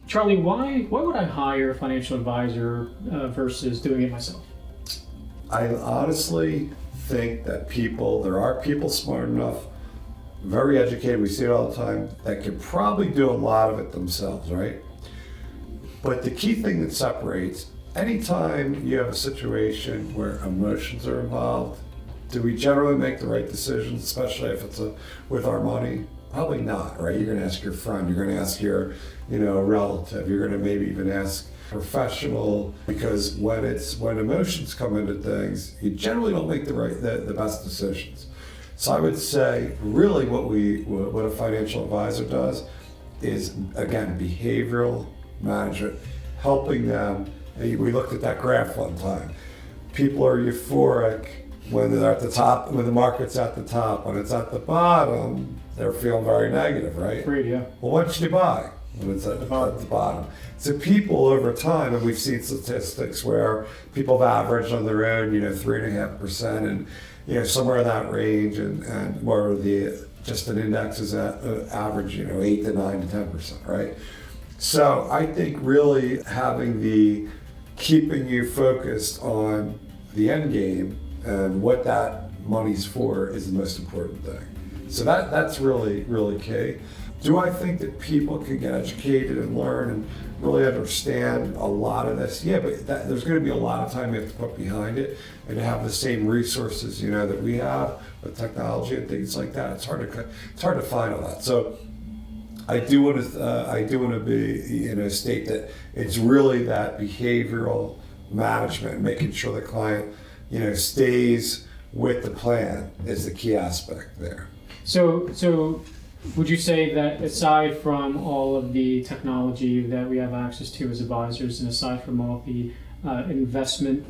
Charlie, why would I hire a financial advisor versus doing it myself? I honestly think that there are people smart enough, very educated, we see it all the time, that could probably do a lot of it themselves, right? But the key thing that separates, anytime you have a situation where emotions are involved, do we generally make the right decisions, especially if it's with our money? Probably not, right? You're going to ask your friend, you're going to ask your, relative, you're going to maybe even ask professional, because when emotions come into things, you generally don't make the best decisions. So I would say really what a financial advisor does is, again, behavioral management, helping them. We looked at that graph one time. People are euphoric when they're at the top, when the market's at the top. When it's at the bottom, they're feeling very negative, right? Great, yeah. Well, what should you buy when it's at the bottom? So people over time, and we've seen statistics where people have averaged on their own, 3.5%, and somewhere in that range, and where just an index is at average, 8 to 9 to 10%, right? So I think really keeping you focused on the end game and what that money's for is the most important thing. So that's really, really key. Do I think that people can get educated and learn and really understand a lot of this? Yeah, but there's going to be a lot of time you have to put behind it, and to have the same resources, that we have with technology and things like that. It's hard to find all that. So I do want to be, state that it's really that behavioral management, making sure the client, stays with the plan is the key aspect there. So would you say that aside from all of the technology that we have access to as advisors, and aside from all the investment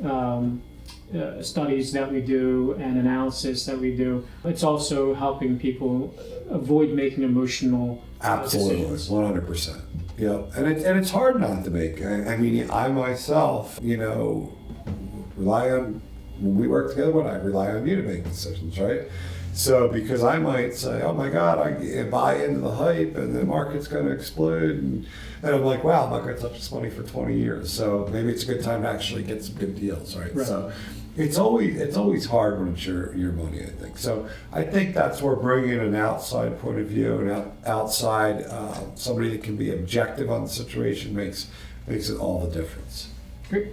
studies that we do and analysis that we do, it's also helping people avoid making emotional Absolutely, decisions? 100%. Yep, and it's hard not to make. I mean, I myself, rely on, when we work together, I rely on you to make decisions, right? So because I might say, oh my God, I buy into the hype and the market's going to explode, and I'm like, wow, I'm not going to touch this money for 20 years. So maybe it's a good time to actually get some good deals, right? So it's always hard when it's your money, I think. So I think that's where bringing an outside point of view and outside somebody that can be objective on the situation makes it all the difference. Great.